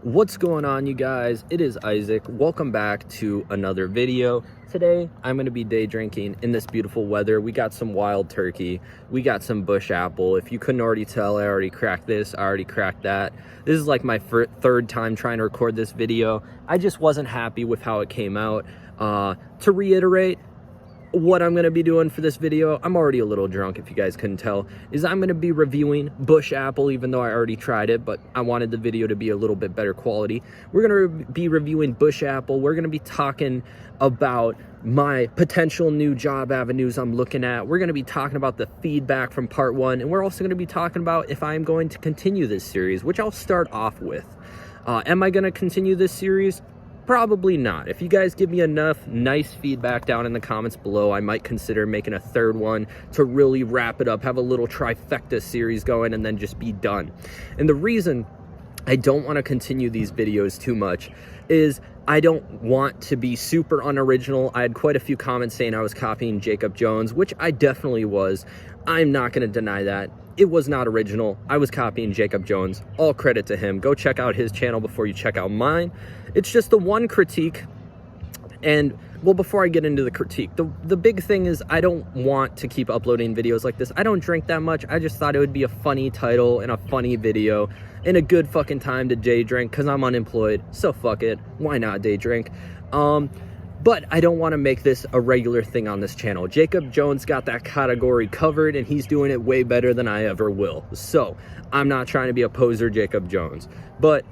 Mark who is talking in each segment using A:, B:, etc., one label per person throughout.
A: What's going on, you guys? It is Isaac. Welcome back to another video. Today I'm going to be day drinking in this beautiful weather. We got some wild turkey, we got some bush apple. If you couldn't already tell, I already cracked this, I already cracked that. This is like my third time trying to record this video. I just wasn't happy with how it came out. To reiterate what I'm going to be doing for this video, I'm already a little drunk if you guys couldn't tell, is I'm going to be reviewing bush apple, even though I already tried it, but I wanted the video to be a little bit better quality. We're going to be reviewing bush apple. We're going to be talking about my potential new job avenues I'm looking at. We're going to be talking about the feedback from part one, and we're also going to be talking about if I'm going to continue this series, which I'll start off with. Am I going to continue this series? Probably not. If you guys give me enough nice feedback down in the comments below, I might consider making a third one to really wrap it up, have a little trifecta series going, and then just be done. And the reason I don't want to continue these videos too much is I don't want to be super unoriginal. I had quite a few comments saying I was copying Jacob Jones, which I definitely was. I'm not going to deny that. It was not original. I was copying Jacob Jones. All credit to him. Go check out his channel before you check out mine. It's just the one critique. And, well, before I get into the critique, the big thing is I don't want to keep uploading videos like this. I don't drink that much. I just thought it would be a funny title and a funny video and a good fucking time to day drink because I'm unemployed. So fuck it. Why not day drink? But I don't want to make this a regular thing on this channel. Jacob Jones got that category covered, and he's doing it way better than I ever will. So I'm not trying to be a poser Jacob Jones. But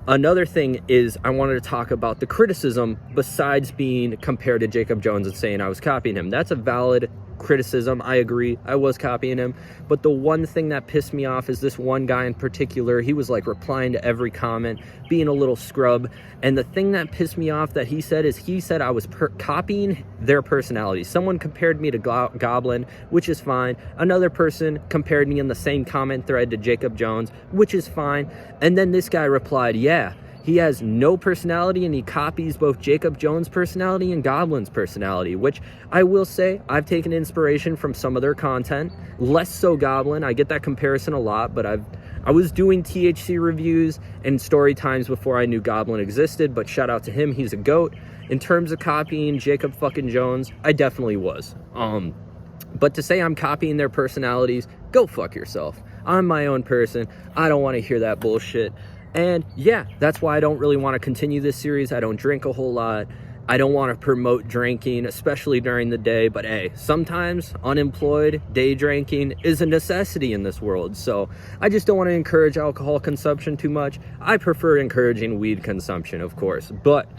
A: another thing is I wanted to talk about the criticism besides being compared to Jacob Jones and saying I was copying him. That's a valid criticism. I agree. I was copying him. But the one thing that pissed me off is this one guy in particular. He was like replying to every comment, being a little scrub. And the thing that pissed me off that he said is he said I was copying their personality. Someone compared me to Goblin, which is fine. Another person compared me in the same comment thread to Jacob Jones, which is fine. And then this guy replied, yeah, he has no personality and he copies both Jacob Jones' personality and Goblin's personality, which I will say I've taken inspiration from some of their content. Less so Goblin. I get that comparison a lot, but I was doing THC reviews and story times before I knew Goblin existed, but shout out to him. He's a goat. In terms of copying Jacob fucking Jones, I definitely was. But to say I'm copying their personalities, go fuck yourself. I'm my own person. I don't want to hear that bullshit. And yeah, that's why I don't really want to continue this series. I don't drink a whole lot. I don't want to promote drinking, especially during the day. But hey, sometimes unemployed, day drinking is a necessity in this world. So I just don't want to encourage alcohol consumption too much. I prefer encouraging weed consumption, of course. But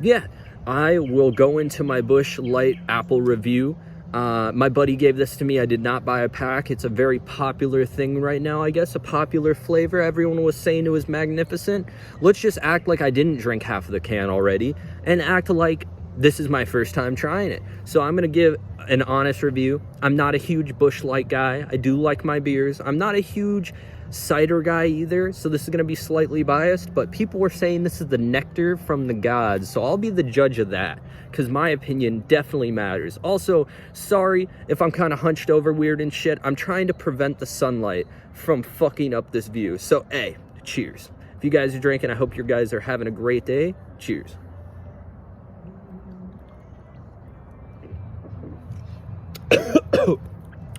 A: yeah, I will go into my Bush Light Apple review. My buddy gave this to me. I did not buy a pack. It's a very popular thing right now, I guess, a popular flavor. Everyone was saying it was magnificent. Let's just act like I didn't drink half of the can already and act like this is my first time trying it. So I'm going to give an honest review. I'm not a huge Bush Light guy. I do like my beers. I'm not a huge cider guy either, so this is going to be slightly biased, but people were saying this is the nectar from the gods, so I'll be the judge of that because my opinion definitely matters. Also, sorry if I'm kind of hunched over weird and shit. I'm trying to prevent the sunlight from fucking up this view. So hey, cheers. If you guys are drinking, I hope you guys are having a great day. Cheers.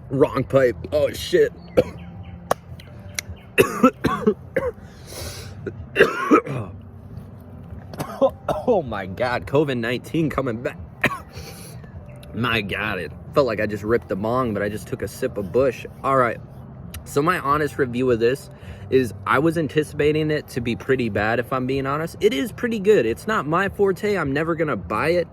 A: Wrong pipe. Oh shit. Oh my god, COVID-19 coming back. My god, it felt like I just ripped the bong, but I just took a sip of Bush. All right, so my honest review of this is I was anticipating it to be pretty bad, if I'm being honest. It is pretty good. It's not my forte. I'm never gonna buy it,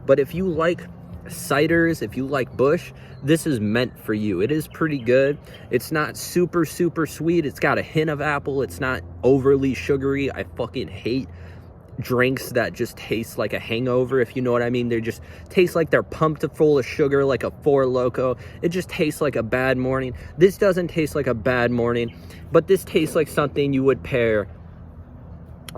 A: but if you like ciders, if you like Bush, this is meant for you. It is pretty good. It's not super sweet. It's got a hint of apple. It's not overly sugary. I fucking hate drinks that just taste like a hangover, if you know what I mean. They just taste like they're pumped full of sugar, like a Four Loko. It just tastes like a bad morning. This doesn't taste like a bad morning, but this tastes like something you would pair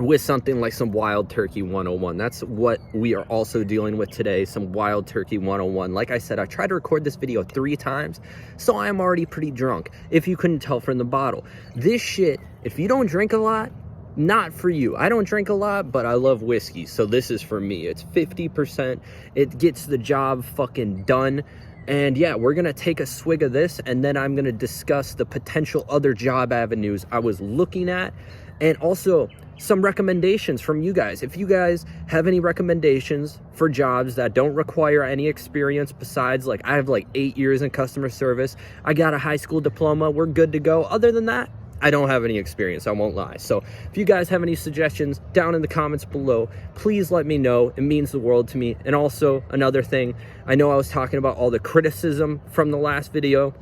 A: with something like some Wild Turkey 101. That's what we are also dealing with today, some Wild Turkey 101. Like I said, I tried to record this video 3 times, so I am already pretty drunk, if you couldn't tell from the bottle. This shit, if you don't drink a lot, not for you. I don't drink a lot, but I love whiskey, so this is for me. It's 50%. It gets the job fucking done. And yeah, we're gonna take a swig of this, and then I'm gonna discuss the potential other job avenues I was looking at, and also some recommendations from you guys. If you guys have any recommendations for jobs that don't require any experience besides, like, I have like 8 years in customer service, I got a high school diploma, we're good to go. Other than that, I don't have any experience, I won't lie. So if you guys have any suggestions down in the comments below, please let me know. It means the world to me. And also another thing, I know I was talking about all the criticism from the last video.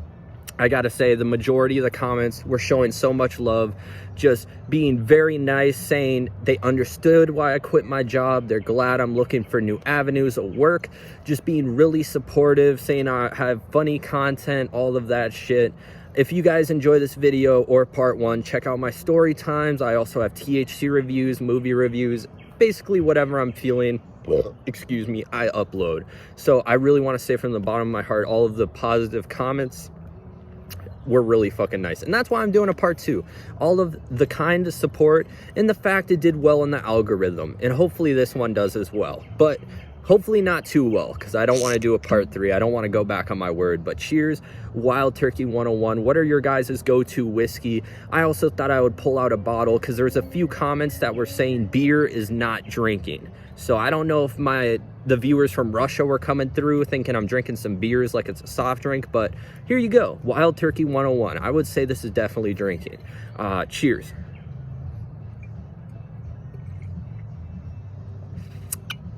A: I gotta say, the majority of the comments were showing so much love, just being very nice, saying they understood why I quit my job, they're glad I'm looking for new avenues of work, just being really supportive, saying I have funny content, all of that shit. If you guys enjoy this video or part one, check out my story times. I also have THC reviews, movie reviews, basically whatever I'm feeling, excuse me, I upload. So I really want to say from the bottom of my heart, all of the positive comments were really fucking nice. And that's why I'm doing a part two. All of the kind of support and the fact it did well in the algorithm. And hopefully this one does as well. But hopefully not too well, because I don't want to do a part three. I don't want to go back on my word. But cheers, Wild Turkey 101. What are your guys' go-to whiskey? I also thought I would pull out a bottle, because there's a few comments that were saying beer is not drinking. So I don't know if the viewers from Russia were coming through thinking I'm drinking some beers like it's a soft drink, but here you go. Wild Turkey 101. I would say this is definitely drinking. Cheers.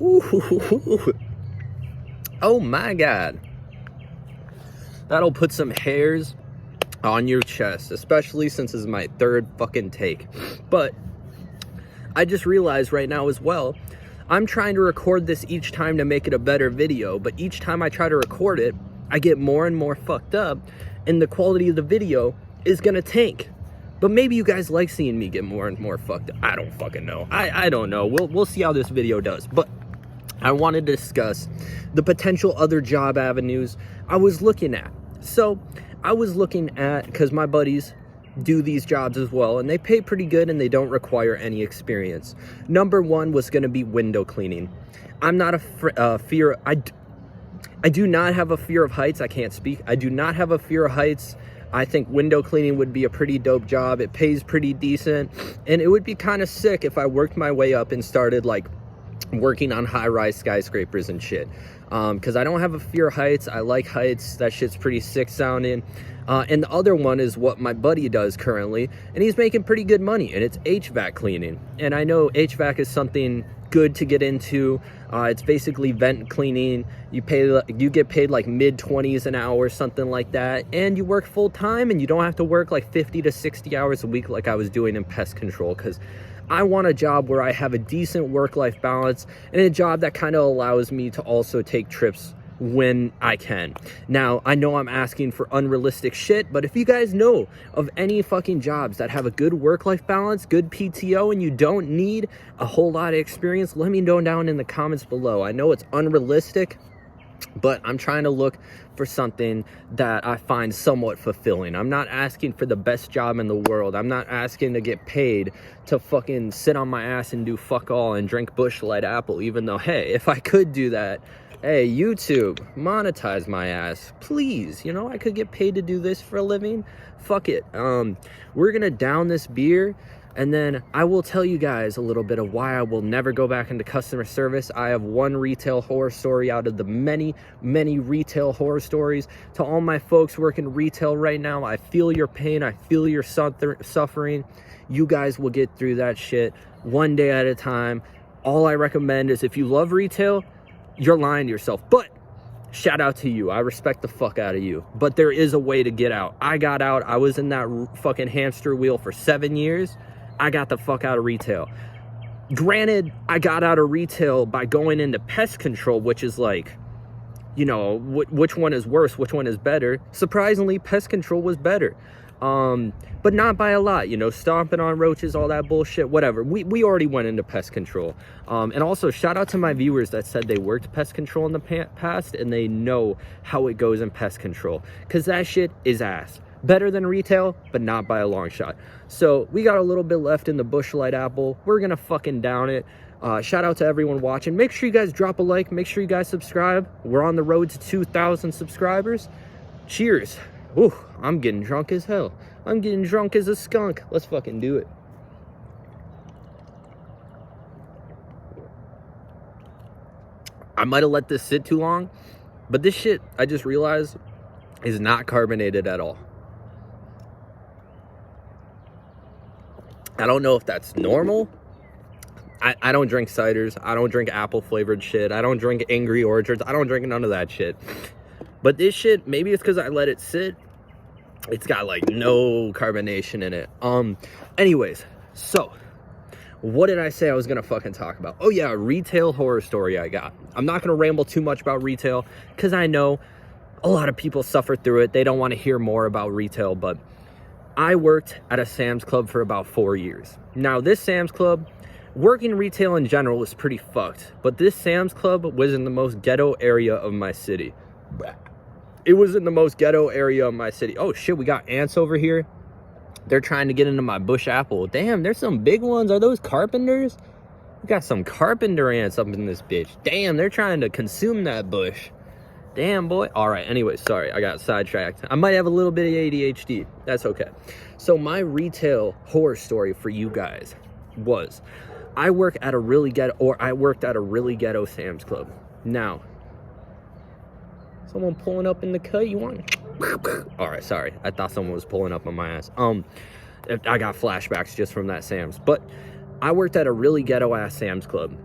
A: Ooh. Oh my God. That'll put some hairs on your chest, especially since this is my third fucking take. But I just realized right now as well, I'm trying to record this each time to make it a better video, but each time I try to record it, I get more and more fucked up, and the quality of the video is gonna tank. But maybe you guys like seeing me get more and more fucked up. I don't fucking know. I don't know. We'll see how this video does. But I wanted to discuss the potential other job avenues I was looking at. So I was looking at, because my buddies do these jobs as well, and they pay pretty good and they don't require any experience. Number one was going to be window cleaning. I'm not I do not have a fear of heights. I can't speak. I do not have a fear of heights. I think window cleaning would be a pretty dope job. It pays pretty decent, and it would be kind of sick if I worked my way up and started like working on high-rise skyscrapers and shit, because I don't have a fear of heights. I like heights. That shit's pretty sick sounding. And the other one is what my buddy does currently, and he's making pretty good money, and it's HVAC cleaning. And I know HVAC is something good to get into. It's basically vent cleaning. You get paid like mid-20s an hour, something like that, and you work full-time, and you don't have to work like 50 to 60 hours a week like I was doing in pest control, because I want a job where I have a decent work-life balance and a job that kind of allows me to also take trips when I can. Now, I know I'm asking for unrealistic shit, but if you guys know of any fucking jobs that have a good work-life balance, good PTO, and you don't need a whole lot of experience, let me know down in the comments below. I know it's unrealistic, but I'm trying to look for something that I find somewhat fulfilling. I'm not asking for the best job in the world. I'm not asking to get paid to fucking sit on my ass and do fuck all and drink Busch Light Apple, even though, hey, if I could do that, hey, YouTube, monetize my ass, please. You know, I could get paid to do this for a living. Fuck it. We're gonna down this beer, and then I will tell you guys a little bit of why I will never go back into customer service. I have one retail horror story out of the many, many retail horror stories. To all my folks working retail right now, I feel your pain. I feel your suffering. You guys will get through that shit one day at a time. All I recommend is, if you love retail, you're lying to yourself. But shout out to you. I respect the fuck out of you. But there is a way to get out. I got out. I was in that fucking hamster wheel for 7 years. I got the fuck out of retail. Granted, I got out of retail by going into pest control, which is like, you know, which one is worse? Which one is better? Surprisingly, pest control was better. But not by a lot, you know, stomping on roaches, all that bullshit, whatever. We already went into pest control. And also shout out to my viewers that said they worked pest control in the past and they know how it goes in pest control, because that shit is ass. Better than retail, but not by a long shot. So we got a little bit left in the Busch Light apple. We're gonna fucking down it. Shout out to everyone watching. Make sure you guys drop a like. Make sure you guys subscribe. We're on the road to 2,000 subscribers. Cheers. Ooh, I'm getting drunk as hell. I'm getting drunk as a skunk. Let's fucking do it. I might have let this sit too long, but this shit, I just realized, is not carbonated at all. I don't know if that's normal. I don't drink ciders. I don't drink apple flavored shit. I don't drink Angry Orchards. I don't drink none of that shit. But this shit, maybe it's because I let it sit. It's got like no carbonation in it. Anyways, so what did I say I was gonna fucking talk about? Oh yeah, retail horror story I got. I'm not gonna ramble too much about retail because I know a lot of people suffer through it. They don't want to hear more about retail, but I worked at a Sam's Club for about 4 years. Now this Sam's Club, working retail in general was pretty fucked, but this Sam's Club was in the most ghetto area of my city. It was in the most ghetto area of my city. Oh shit, we got ants over here. They're trying to get into my bush apple. Damn, there's some big ones. Are those carpenters? We got some carpenter ants up in this bitch. Damn, they're trying to consume that bush. Damn, boy. All right, anyway, sorry, I got sidetracked. I might have a little bit of ADHD. That's okay. So my retail horror story for you guys was I worked at a really ghetto Sam's Club. Now, someone pulling up in the cut, you want? All right, sorry. I thought someone was pulling up on my ass. I got flashbacks just from that Sam's. But I worked at a really ghetto ass Sam's Club.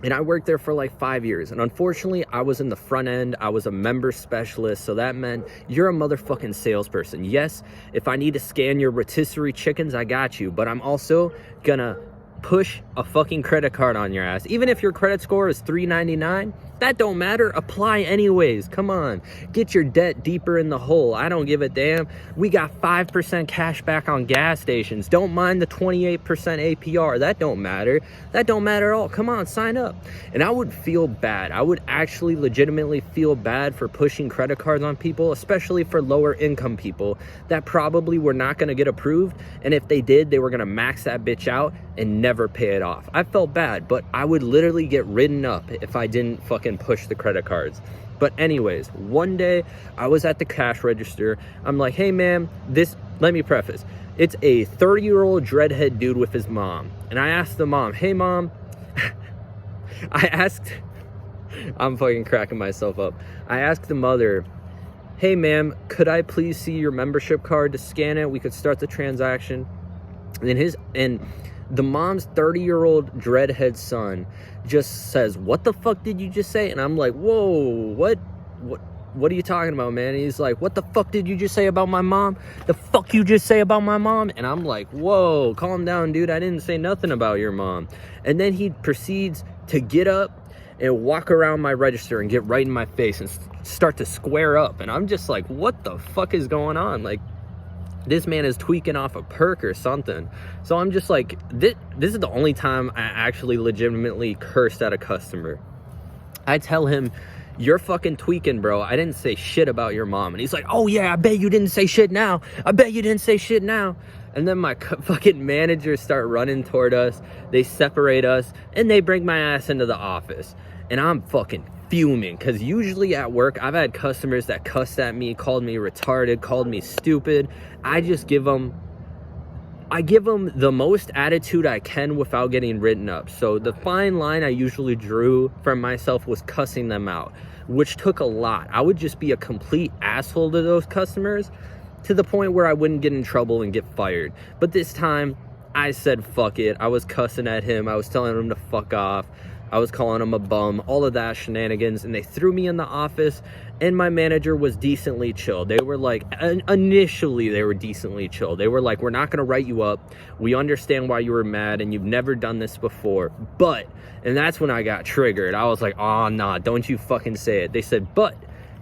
A: And I worked there for like 5 years. And unfortunately, I was in the front end. I was a member specialist. So that meant you're a motherfucking salesperson. Yes, if I need to scan your rotisserie chickens, I got you. But I'm also gonna push a fucking credit card on your ass. Even if your credit score is 399, that don't matter. Apply anyways. Come on. Get your debt deeper in the hole. I don't give a damn. We got 5% cash back on gas stations. Don't mind the 28% APR. That don't matter. That don't matter at all. Come on, sign up. And I would feel bad. I would actually legitimately feel bad for pushing credit cards on people, especially for lower income people that probably were not going to get approved. And if they did, they were going to max that bitch out and never pay it off. I felt bad, but I would literally get ridden up if I didn't fucking push the credit cards. But anyways, one day I was at the cash register. I'm like, hey man, let me preface, it's a 30-year-old dreadhead dude with his mom. And I asked the mom, hey mom, I'm fucking cracking myself up. I asked the mother, hey ma'am, could I please see your membership card to scan it? We could start the transaction. And the mom's 30-year-old dreadhead son just says, what the fuck did you just say? And I'm like, whoa, what are you talking about, man? And he's like, what the fuck did you just say about my mom? The fuck you just say about my mom? And I'm like, whoa, calm down, dude. I didn't say nothing about your mom. And then he proceeds to get up and walk around my register and get right in my face and start to square up. And I'm just like, what the fuck is going on? Like, this man is tweaking off a perk or something. So I'm just like, this is the only time I actually legitimately cursed at a customer. I tell him, you're fucking tweaking, bro. I didn't say shit about your mom. And he's like, oh yeah, I bet you didn't say shit now. I bet you didn't say shit now. And then my fucking managers start running toward us. They separate us and they bring my ass into the office. And I'm fucking fuming, because usually at work I've had customers that cussed at me, called me retarded, called me stupid. I give them the most attitude I can without getting written up. So the fine line I usually drew for myself was cussing them out, which took a lot. I would just be a complete asshole to those customers to the point where I wouldn't get in trouble and get fired. But this time I said fuck it. I was cussing at him. I was telling him to fuck off. I was calling him a bum, all of that shenanigans, and they threw me in the office, and my manager was decently chill. They were like, initially they were decently chill. They were like, we're not going to write you up. We understand why you were mad, and you've never done this before, but, and that's when I got triggered. I was like, oh, nah, don't you fucking say it. They said, but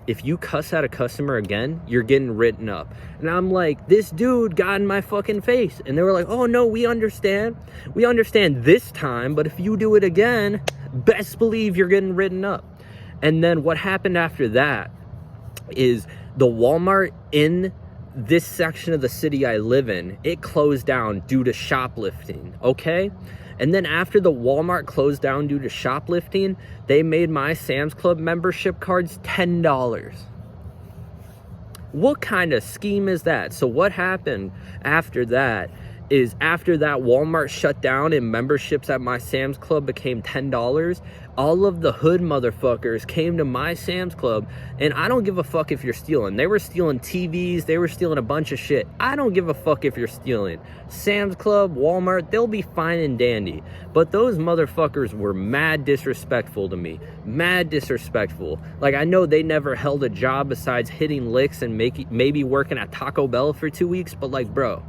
A: if you cuss at a customer again, you're getting written up. And I'm like, this dude got in my fucking face. And they were like, oh no, we understand. We understand this time, but if you do it again, best believe you're getting written up. And then what happened after that is the Walmart in this section of the city I live in, it closed down due to shoplifting, okay? And then after the Walmart closed down due to shoplifting, they made my Sam's Club membership cards $10. What kind of scheme is that? So what happened after that is, after that Walmart shut down and memberships at my Sam's Club became $10, all of the hood motherfuckers came to my Sam's Club, and I don't give a fuck if you're stealing. They were stealing TVs, they were stealing a bunch of shit. I don't give a fuck if you're stealing. Sam's Club, Walmart, they'll be fine and dandy. But those motherfuckers were mad disrespectful to me. Mad disrespectful. Like, I know they never held a job besides hitting licks and maybe working at Taco Bell for 2 weeks, but like, bro,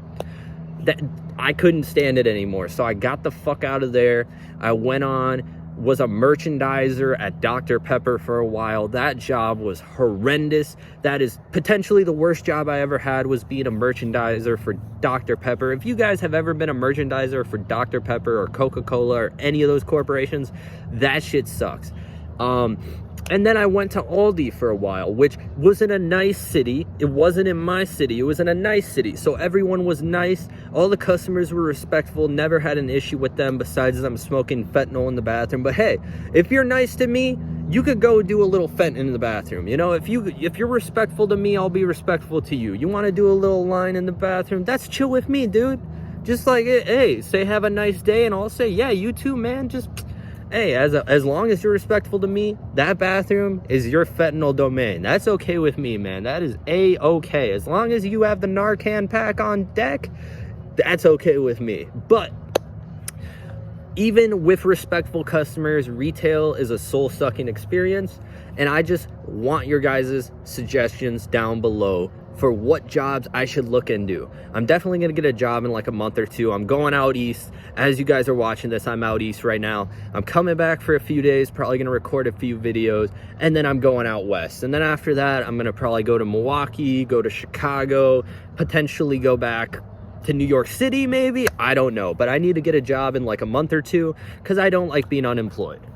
A: that I couldn't stand it anymore. So I got the fuck out of there. I went on, was a merchandiser at Dr. Pepper for a while. That job was horrendous. That is potentially the worst job I ever had, was being a merchandiser for Dr. Pepper. If you guys have ever been a merchandiser for Dr. Pepper or Coca-Cola or any of those corporations, that shit sucks. And then I went to Aldi for a while, which was in a nice city. It wasn't in my city. It was in a nice city. So everyone was nice. All the customers were respectful. Never had an issue with them besides them smoking fentanyl in the bathroom. But hey, if you're nice to me, you could go do a little fentanyl in the bathroom. You know, if you're respectful to me, I'll be respectful to you. You want to do a little line in the bathroom? That's chill with me, dude. Just like, hey, say have a nice day, and I'll say, yeah, you too, man. Just... hey, as long as you're respectful to me, that bathroom is your fentanyl domain. That's okay with me, man. That is A-okay. As long as you have the Narcan pack on deck, that's okay with me. But even with respectful customers, retail is a soul-sucking experience, and I just want your guys' suggestions down below for what jobs I should look into. I'm definitely gonna get a job in like a month or two. I'm going out east. As you guys are watching this, I'm out east right now. I'm coming back for a few days, probably gonna record a few videos, and then I'm going out west. And then after that, I'm gonna probably go to Milwaukee, go to Chicago, potentially go back to New York City maybe, I don't know. But I need to get a job in like a month or two because I don't like being unemployed.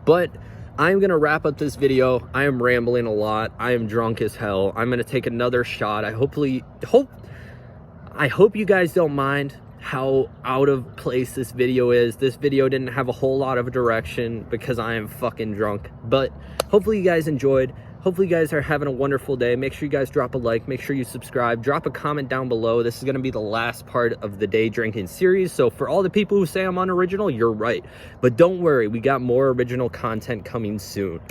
A: But I'm gonna wrap up this video. I am rambling a lot. I am drunk as hell. I'm gonna take another shot. I hope you guys don't mind how out of place this video is. This video didn't have a whole lot of direction because I am fucking drunk. But hopefully you guys enjoyed. Hopefully you guys are having a wonderful day. Make sure you guys drop a like. Make sure you subscribe. Drop a comment down below. This is going to be the last part of the day drinking series. So for all the people who say I'm unoriginal, you're right. But don't worry. We got more original content coming soon.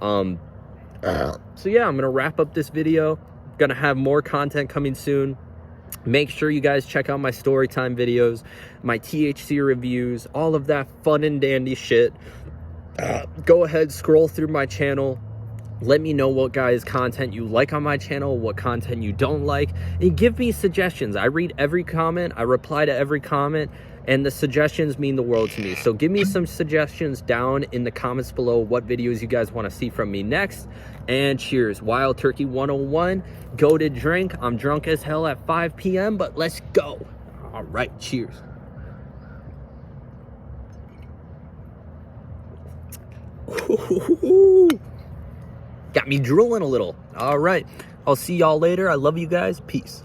A: So yeah, I'm going to wrap up this video. Going to have more content coming soon. Make sure you guys check out my story time videos, my THC reviews, all of that fun and dandy shit. Go ahead, scroll through my channel. Let me know what guys content you like on my channel, what content you don't like, and give me suggestions. I read every comment, I reply to every comment, and the suggestions mean the world to me. So give me some suggestions down in the comments below what videos you guys want to see from me next. And cheers. Wild Turkey 101. Go to drink. I'm drunk as hell at 5 p.m., but let's go. All right, cheers. Got me drooling a little. All right. I'll see y'all later. I love you guys. Peace.